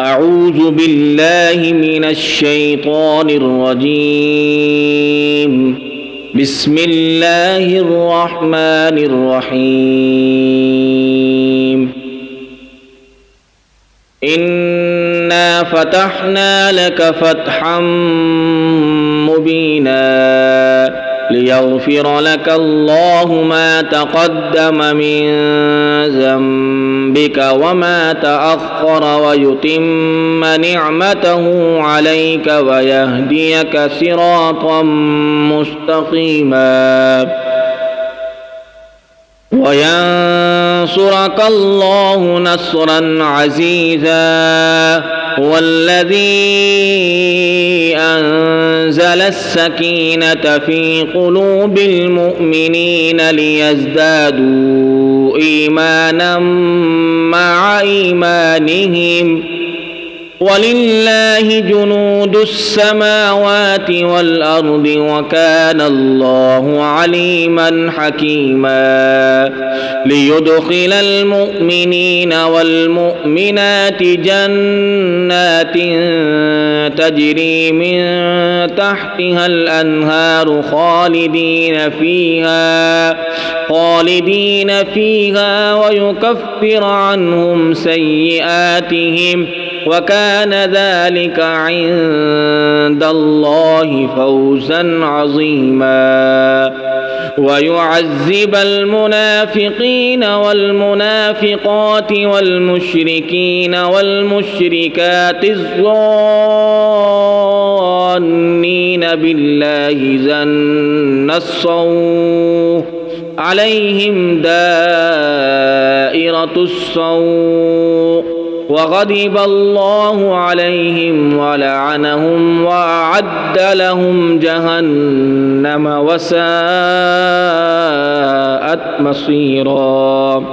أعوذ بالله من الشيطان الرجيم. بسم الله الرحمن الرحيم. إنا فتحنا لك فتحا مبينا ليغفر لك الله ما تقدم من ذنبك وما تأخر ويتم نعمته عليك ويهديك صراطا مستقيما وينصرك الله نصرا عزيزا. هو الذي أنزل السكينة في قلوب المؤمنين ليزدادوا إيمانا مع إيمانهم ولله جنود السماوات والأرض وكان الله عليما حكيما. ليدخل المؤمنين والمؤمنات جنات تجري من تحتها الأنهار خالدين فيها ويكفر عنهم سيئاتهم وكان ذلك عند الله فوزا عظيما. ويعذب المنافقين والمنافقات والمشركين والمشركات الظانين بالله ظن السوء عليهم دائرة السوء وغضب الله عليهم ولعنهم وأعد لهم جهنم وساءت مصيرا.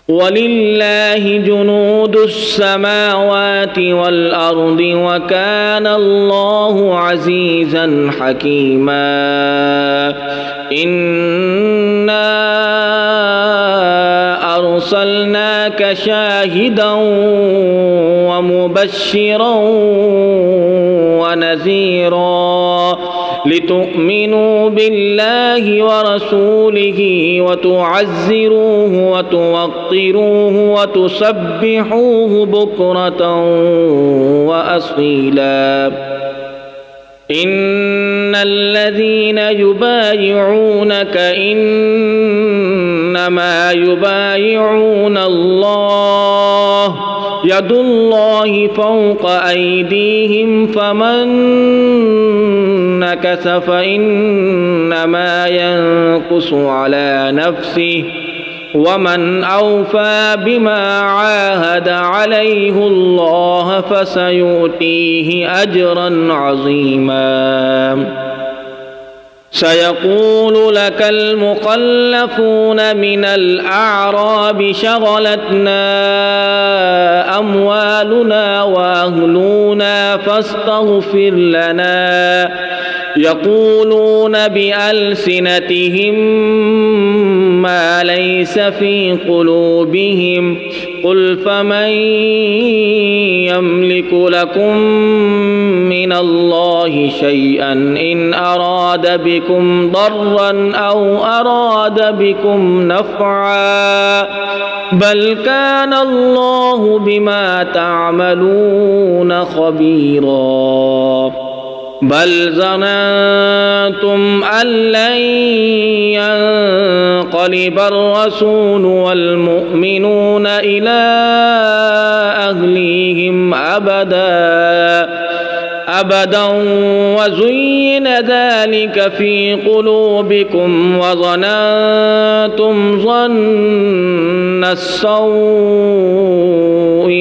ولله جنود السماوات والأرض وكان الله عزيزا حكيما. إنا أرسلناك شاهدا ومبشرا ونذيرا لتؤمنوا بالله ورسوله وتعزروه وتوقروه وتسبحوه بكرة وأصيلا. إن الذين يبايعونك إنما يبايعون الله يد الله فوق أيديهم فمن نكث فإنما ينكث على نفسه ومن أوفى بما عاهد عليه الله فسيؤتيه أجرا عظيما. سيقول لك المخلفون من الأعراب شغلتنا أموالنا وأهلنا فاستغفر لنا. يقولون بألسنتهم ما ليس في قلوبهم قل فمن يملك لكم من الله شيئا إن أراد بكم ضرا أو أراد بكم نفعا بل كان الله بما تعملون خبيرا. بل ظننتم أن لن ينقلب الرسول والمؤمنون إلى أهليهم أبدا وزين ذلك في قلوبكم وظننتم ظن السوء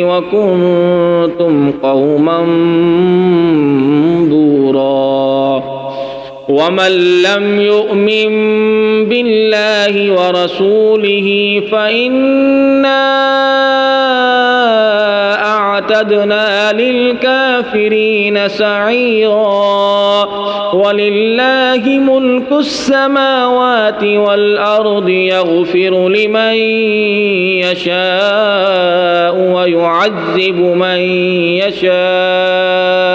وكنتم قوما بورا. ومن لم يؤمن بالله ورسوله فإنا وأعتدنا للكافرين سعيرا ولله ملك السماوات والأرض يغفر لمن يشاء ويعذب من يشاء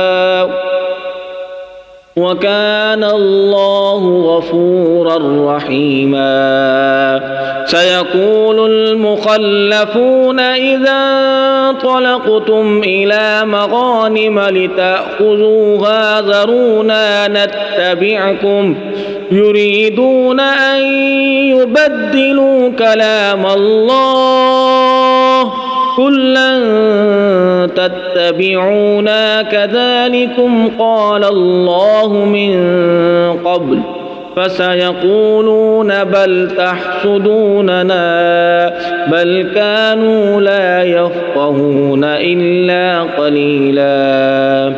وكان الله غفورا رحيما سيقول المخلفون إذا انطلقتم إلى مغانم لتأخذوها ذرونا نتبعكم يريدون أن يبدلوا كلام الله قل لن تتبعونا كذلكم قال الله من قبل فسيقولون بل تحسدوننا بل كانوا لا يفقهون إلا قليلا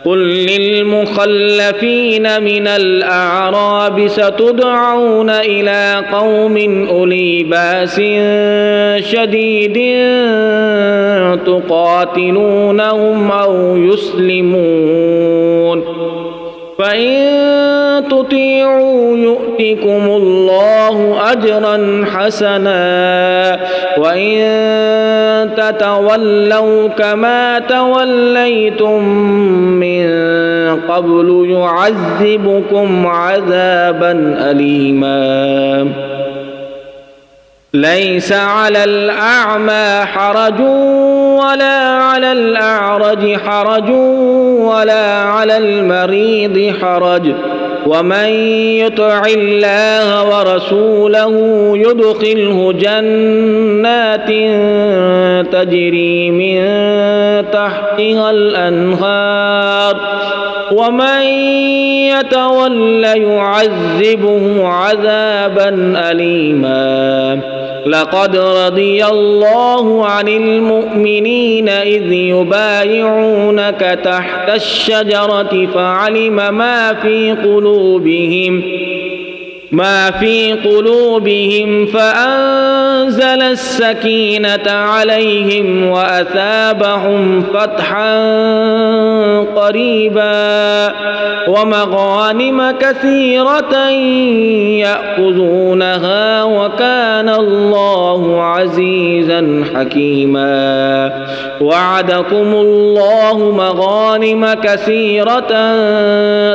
قل للمخلفين من الأعراب ستدعون إلى قوم أولي بأس شديد تقاتلونهم أو يسلمون فإن تطيعوا يؤتكم الله أجرا حسنا وإن تتولوا كما توليتم من قبل يعذبكم عذابا أليما ليس على الأعمى حرج ولا على الأعرج حرج ولا على المريض حرج ومن يطع الله ورسوله يدخله جنات تجري من تحتها الأنهار ومن يتول يعذبه عذابا أليما لقد رضي الله عن المؤمنين إذ يبايعونك تحت الشجرة فعلم ما في قلوبهم فأنزل السكينة عليهم وأثابهم فتحا قريبا ومغانم كثيرة يأخذونها وكان الله عزيزا حكيما وعدكم الله مغانم كثيرة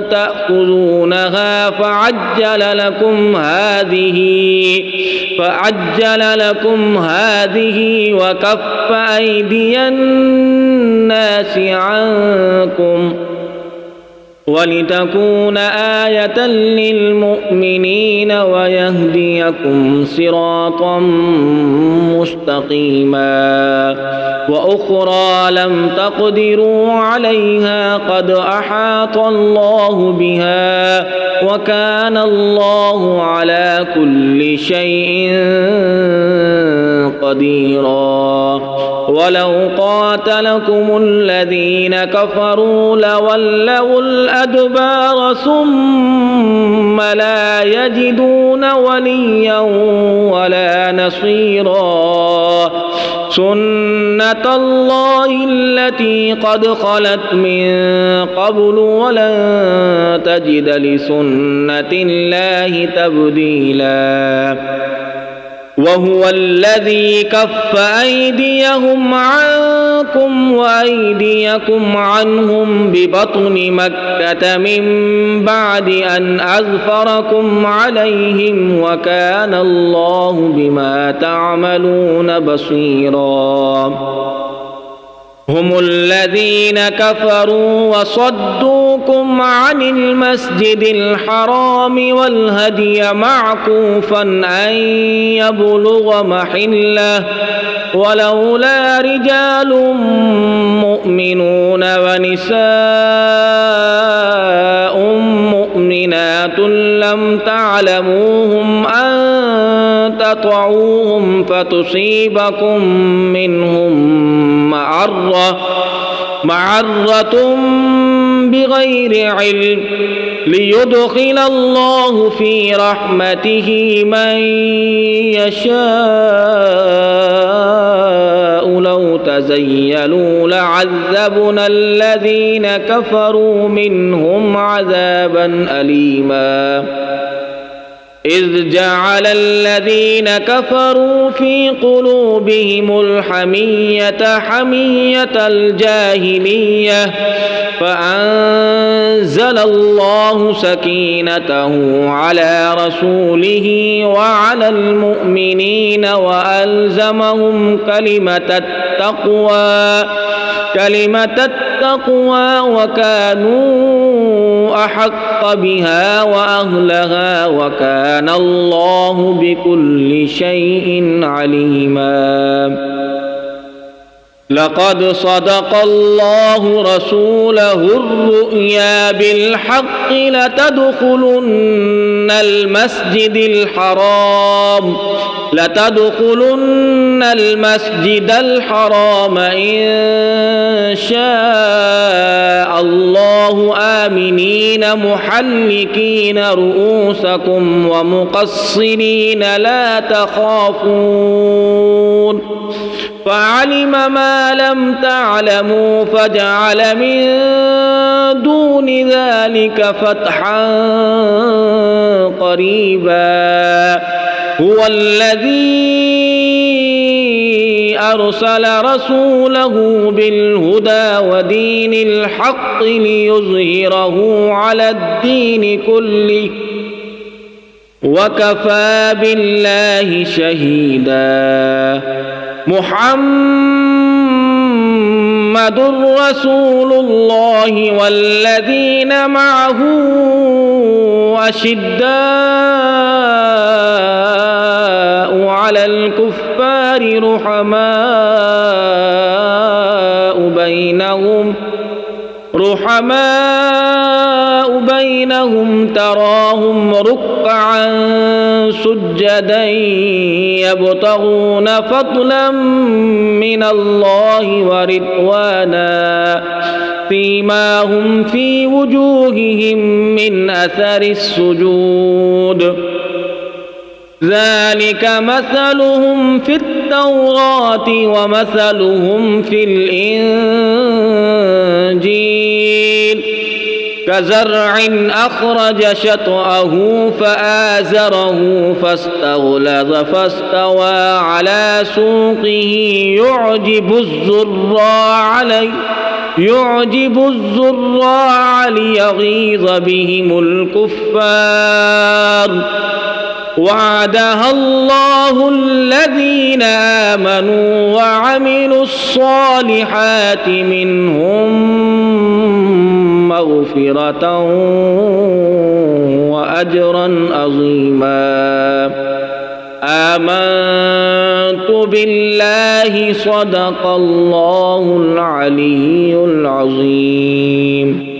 تأخذونها فعجل لكم هذه وكف أيدي الناس عنكم ولتكون آية للمؤمنين ويهديكم صراطا مستقيما وأخرى لم تقدروا عليها قد أحاط الله بها وكان الله على كل شيء قديرا ولو قاتلكم الذين كفروا لولوا الأدبار ثم لا يجدون وليا ولا نصيرا سنة الله التي قد خلت من قبل ولن تجد لسنة الله تبديلا وهو الذي كف أيديهم عنكم وأيديكم عنهم ببطن مكة من بعد أن أظفركم عليهم وكان الله بما تعملون بصيرا هم الذين كفروا وصدوكم عن المسجد الحرام والهدي معكوفا أن يبلغ محله ولولا رجال مؤمنون ونساء مؤمنات لم تعلموهم أن تطعوهم فتصيبكم منهم معرة بغير علم ليدخل الله في رحمته من يشاء لو تزيلوا لعذبنا الذين كفروا منهم عذابا أليما إذ جعل الذين كفروا في قلوبهم الحمية حمية الجاهلية فأنزل الله سكينته على رسوله وعلى المؤمنين وألزمهم كلمة التقوى وكانوا أحق بها وأهلها وكان الله بكل شيء عليما لقد صدق الله رسوله الرؤيا بالحق لتدخلن المسجد الحرام إن شاء الله آمنين محلقين رؤوسكم ومقصرين لا تخافون فعلم ما لم تعلموا فجعل من دون ذلك فتحا قريبا هو الذي أرسل رسوله بالهدى ودين الحق ليظهره على الدين كله وكفى بالله شهيدا محمد رسول الله والذين معه أشداء على الكفار رحماء بينهم تراهم ركعا سجدا يبتغون فضلا من الله ورضوانا سيماهم في وجوههم من أثر السجود ذلك مثلهم في التوراة ومثلهم في الإنجيل كزرع أخرج شطأه فآزره فاستغلظ فاستوى على سوقه يعجب الزراع ليغيظ بهم الكفار وعدها الله الذين آمنوا وعملوا الصالحات منهم مغفرة وأجرا عظيما آمنت بالله صدق الله العلي العظيم